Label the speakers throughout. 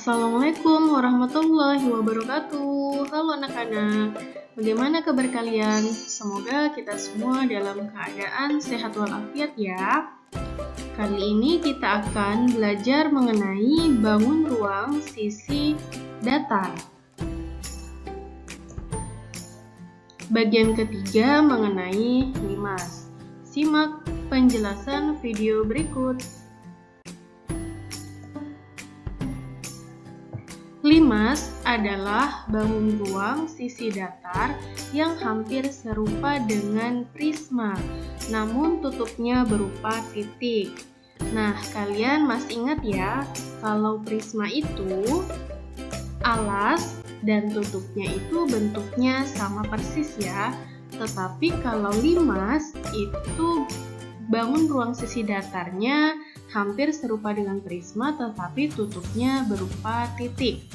Speaker 1: Assalamualaikum warahmatullahi wabarakatuh. Halo anak-anak, bagaimana kabar kalian? Semoga kita semua dalam keadaan sehat walafiat ya. Kali ini kita akan belajar mengenai bangun ruang sisi datar. Bagian ketiga mengenai limas. Simak penjelasan video berikut. Limas adalah bangun ruang sisi datar yang hampir serupa dengan prisma, namun tutupnya berupa titik. Nah, kalian masih ingat ya, kalau prisma itu alas dan tutupnya itu bentuknya sama persis ya. Tetapi kalau limas itu bangun ruang sisi datarnya hampir serupa dengan prisma, tetapi tutupnya berupa titik.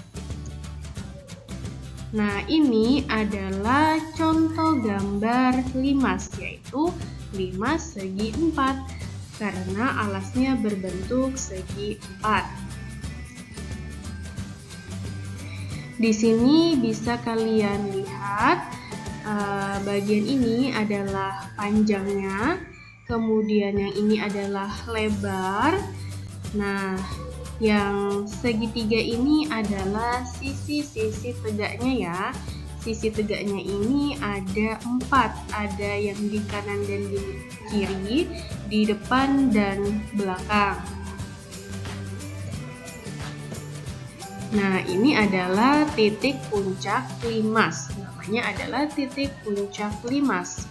Speaker 1: Nah, ini adalah contoh gambar limas, yaitu limas segi 4, karena alasnya berbentuk segi 4. Di sini bisa kalian lihat bagian ini adalah panjangnya, kemudian yang ini adalah lebar. Nah, yang segitiga ini adalah sisi-sisi tegaknya ya. Sisi tegaknya ini ada 4, ada yang di kanan dan di kiri, di depan dan belakang. Nah, ini adalah titik puncak limas. Namanya adalah titik puncak limas.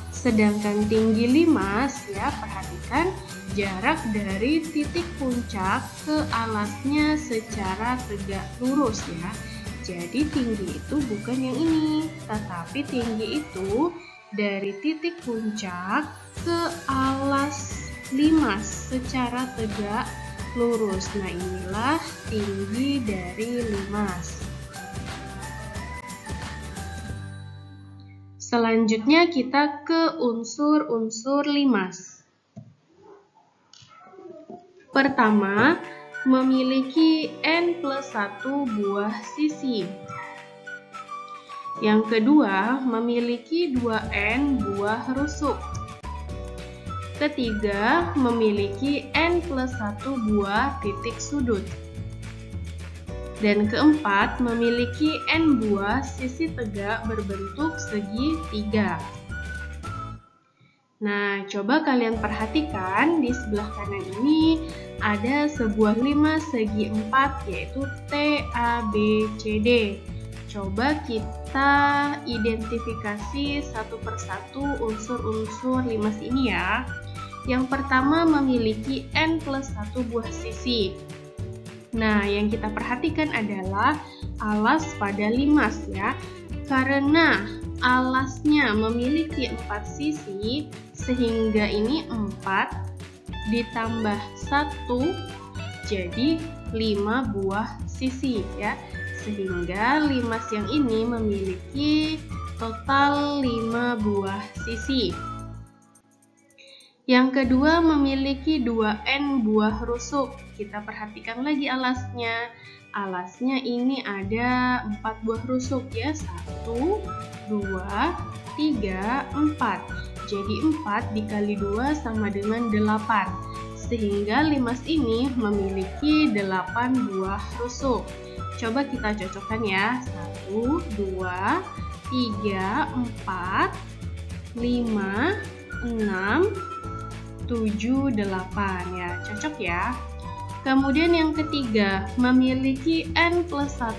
Speaker 1: Sedangkan tinggi limas ya, perhatikan jarak dari titik puncak ke alasnya secara tegak lurus ya. Jadi tinggi itu bukan yang ini, tetapi tinggi itu dari titik puncak ke alas limas secara tegak lurus. Nah, inilah tinggi dari limas. Selanjutnya kita ke unsur-unsur limas. Pertama, memiliki N+1 buah sisi. Yang kedua, memiliki 2N buah rusuk. Ketiga, memiliki N+1 buah titik sudut. Dan keempat, memiliki N buah sisi tegak berbentuk segi 3. Nah, coba kalian perhatikan di sebelah kanan ini ada sebuah limas segi 4, yaitu TABCD. Coba kita identifikasi satu persatu unsur-unsur limas ini ya. Yang pertama memiliki N+1 buah sisi. Nah, yang kita perhatikan adalah alas pada limas ya. Karena alasnya memiliki 4 sisi, sehingga ini 4 ditambah 1 jadi 5 buah sisi ya. Sehingga limas yang ini memiliki total 5 buah sisi. Yang kedua memiliki 2N buah rusuk. Kita perhatikan lagi alasnya. Alasnya ini ada 4 buah rusuk ya. 1, 2, 3, 4. Jadi 4 dikali 2 sama dengan 8. Sehingga limas ini memiliki 8 buah rusuk. Coba kita cocokkan ya. 1, 2, 3, 4, 5, 6, 7, 8 ya. Cocok ya. Kemudian yang ketiga, memiliki N+1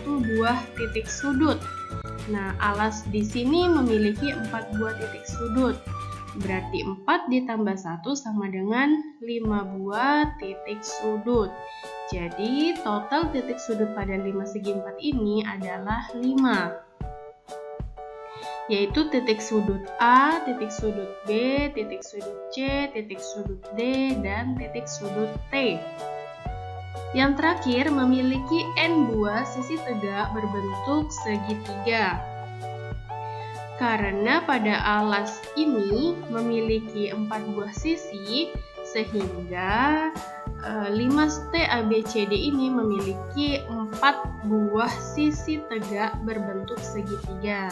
Speaker 1: buah titik sudut. Nah, alas di sini memiliki 4 buah titik sudut. Berarti 4 ditambah 1 sama dengan 5 buah titik sudut. Jadi, total titik sudut pada limas segi 4 ini adalah 5. Yaitu titik sudut A, titik sudut B, titik sudut C, titik sudut D, dan titik sudut T. Yang terakhir memiliki N buah sisi tegak berbentuk segitiga. Karena pada alas ini memiliki 4 buah sisi, Sehingga limas TABCD ini memiliki 4 buah sisi tegak berbentuk segitiga.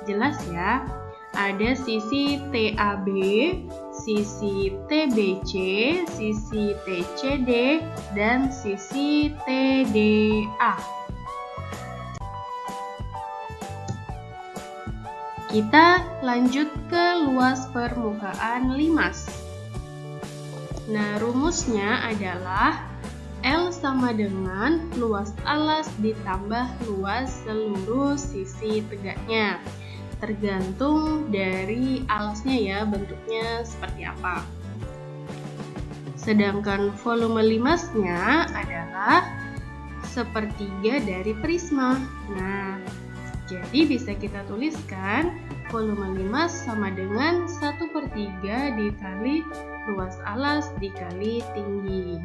Speaker 1: Jelas ya? Ada sisi TAB, sisi TBC, sisi TCD, dan sisi TDA. Kita lanjut ke luas permukaan limas. Nah, rumusnya adalah L sama dengan luas alas ditambah luas seluruh sisi tegaknya. Tergantung dari alasnya ya, bentuknya seperti apa. Sedangkan volume limasnya adalah sepertiga dari prisma. Nah, jadi bisa kita tuliskan volume limas sama dengan 1/3 dikali luas alas dikali tinggi.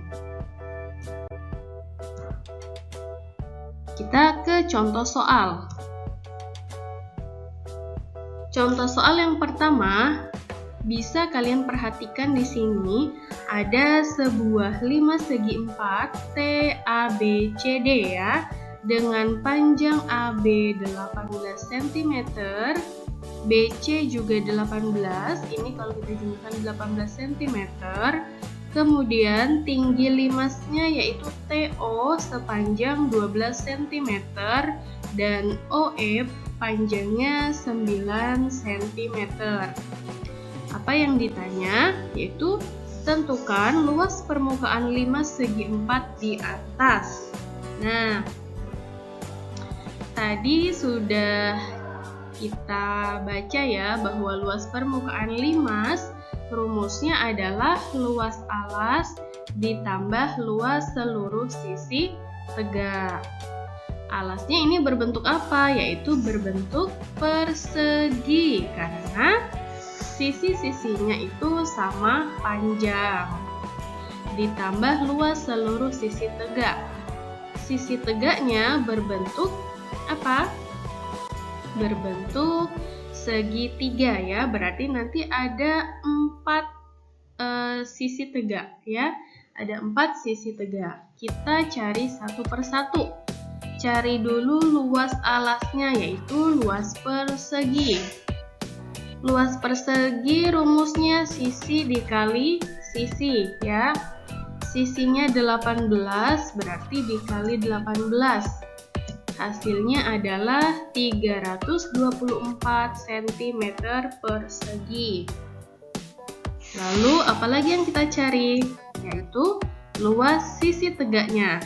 Speaker 1: Kita ke contoh soal. Contoh soal yang pertama, bisa kalian perhatikan di sini ada sebuah limas segi 4 TABCD ya, dengan panjang AB 18 cm, BC juga 18, ini kalau kita jumlahkan 18 cm. Kemudian tinggi limasnya yaitu TO sepanjang 12 cm dan OE panjangnya 9 cm. Apa yang ditanya? Yaitu tentukan luas permukaan limas segi 4 di atas. Nah, tadi sudah kita baca ya bahwa luas permukaan limas rumusnya adalah luas alas ditambah luas seluruh sisi tegak. Alasnya ini berbentuk apa? Yaitu berbentuk persegi karena sisi-sisinya itu sama panjang. Ditambah luas seluruh sisi tegak. Sisi tegaknya berbentuk apa? Berbentuk segitiga ya, berarti nanti ada 4 sisi tegak ya, ada 4 sisi tegak. Kita cari satu persatu. Cari dulu luas alasnya yaitu luas persegi. Luas persegi rumusnya sisi dikali sisi ya. Sisinya 18 berarti dikali 18. Hasilnya adalah 324 cm persegi. Lalu apalagi yang kita cari? Yaitu luas sisi tegaknya.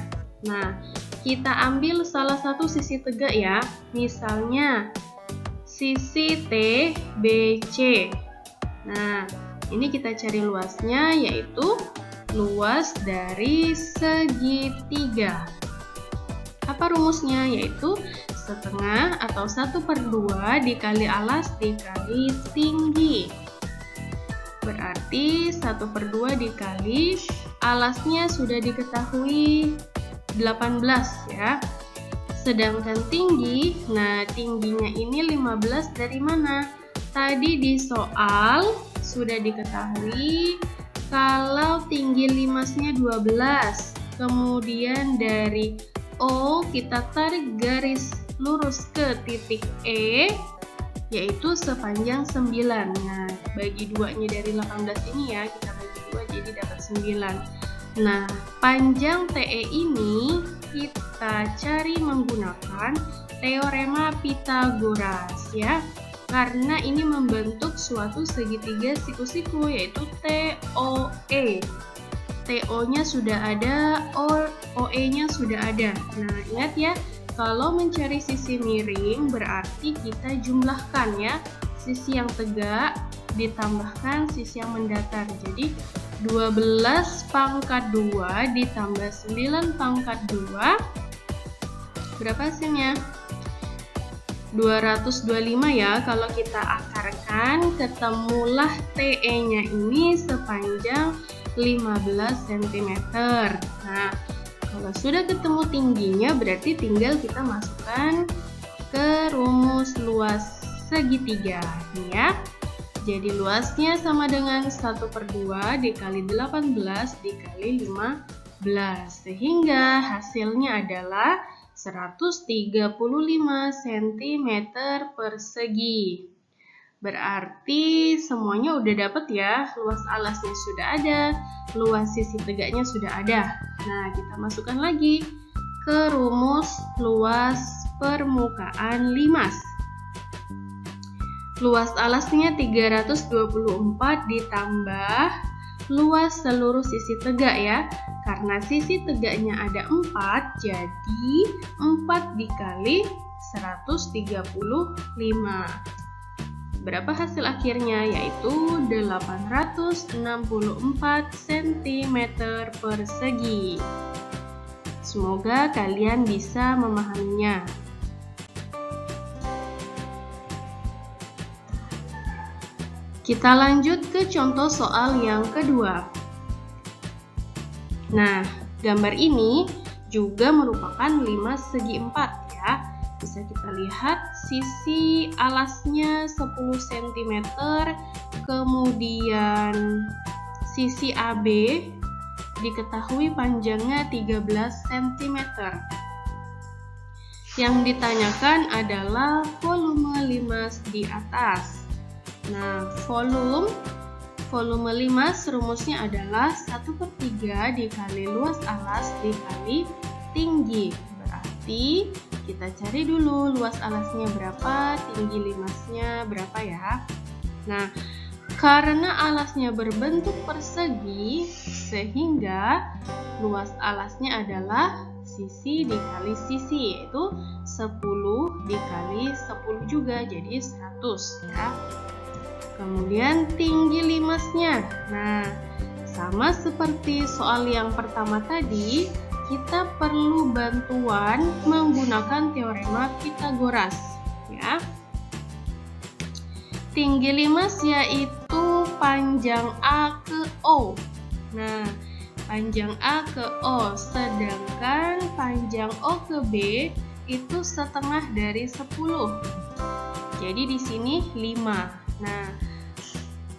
Speaker 1: Nah, kita ambil salah satu sisi tegak ya. Misalnya sisi TBC. Nah, ini kita cari luasnya yaitu luas dari segitiga. Apa rumusnya? Yaitu setengah atau 1/2 dikali alas dikali tinggi. Berarti 1/2 dikali alasnya sudah diketahui 18 ya. Sedangkan tinggi, nah tingginya ini 15 dari mana? Tadi di soal sudah diketahui kalau tinggi limasnya 12. Kemudian dari O kita tarik garis lurus ke titik E yaitu sepanjang 9. Nah, bagi 2-nya dari 18 ini ya, kita bagi 2 jadi dapat 9. Nah, panjang TE ini kita cari menggunakan teorema Pythagoras ya. Karena ini membentuk suatu segitiga siku-siku yaitu TOE. TO-nya sudah ada, OE-nya sudah ada. Nah, ingat ya, kalau mencari sisi miring berarti kita jumlahkan ya. Sisi yang tegak ditambahkan sisi yang mendatar. Jadi 12 pangkat 2 ditambah 9 pangkat 2. Berapa hasilnya? 225 ya. Kalau kita akarkan, ketemulah TE-nya ini sepanjang 15 cm. Nah, kalau sudah ketemu tingginya berarti tinggal kita masukkan ke rumus luas segitiga ya. Jadi luasnya sama dengan 1/2 dikali 18 dikali 15. Sehingga hasilnya adalah 135 cm persegi. Berarti semuanya udah dapet ya. Luas alasnya sudah ada, luas sisi tegaknya sudah ada. Nah, kita masukkan lagi ke rumus luas permukaan limas. Luas alasnya 324 ditambah luas seluruh sisi tegak ya. Karena sisi tegaknya ada 4, jadi 4 dikali 135. Berapa hasil akhirnya? Yaitu 864 cm persegi. Semoga kalian bisa memahaminya. Kita lanjut ke contoh soal yang kedua. Nah, gambar ini juga merupakan limas segi 4 ya. Bisa kita lihat sisi alasnya 10 cm, kemudian sisi AB diketahui panjangnya 13 cm. Yang ditanyakan adalah volume limas di atas. Nah, volume limas rumusnya adalah 1/3 dikali luas alas dikali tinggi. Berarti kita cari dulu luas alasnya berapa, tinggi limasnya berapa ya. Nah, karena alasnya berbentuk persegi, sehingga luas alasnya adalah sisi dikali sisi, yaitu 10 dikali 10 juga, jadi 100 ya. Kemudian tinggi limasnya. Nah, sama seperti soal yang pertama tadi, kita perlu bantuan menggunakan teorema Pythagoras ya. Tinggi limas yaitu panjang A ke O. Nah, panjang A ke O, sedangkan panjang O ke B itu setengah dari 10. Jadi di sini 5. Nah,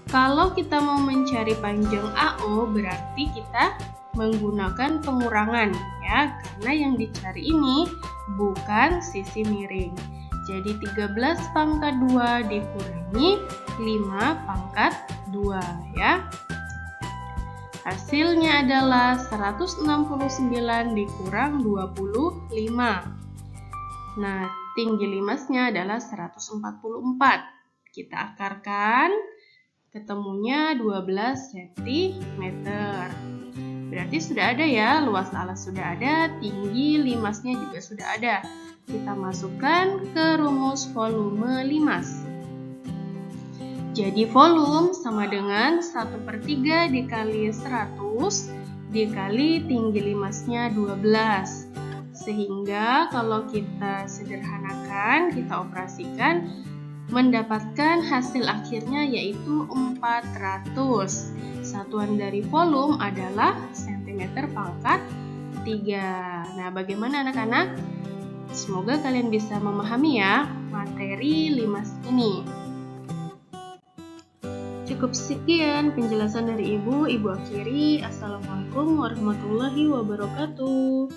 Speaker 1: kalau kita mau mencari panjang AO berarti kita menggunakan pengurangan ya, karena yang dicari ini bukan sisi miring. Jadi 13 pangkat 2 dikurangi 5 pangkat 2 ya. Hasilnya adalah 169 dikurang 25. Nah, tinggi limasnya adalah 144. Kita akarkan, ketemunya 12 cm. Berarti sudah ada ya, luas alas sudah ada, tinggi limasnya juga sudah ada. Kita masukkan ke rumus volume limas. Jadi volume sama dengan 1/3 dikali 100 dikali tinggi limasnya 12. Sehingga kalau kita sederhanakan, kita operasikan, mendapatkan hasil akhirnya yaitu 400. Satuan dari volume adalah cm pangkat 3. Nah, bagaimana anak-anak? Semoga kalian bisa memahami ya materi limas ini. Cukup sekian penjelasan dari Ibu akhiri. Assalamualaikum warahmatullahi wabarakatuh.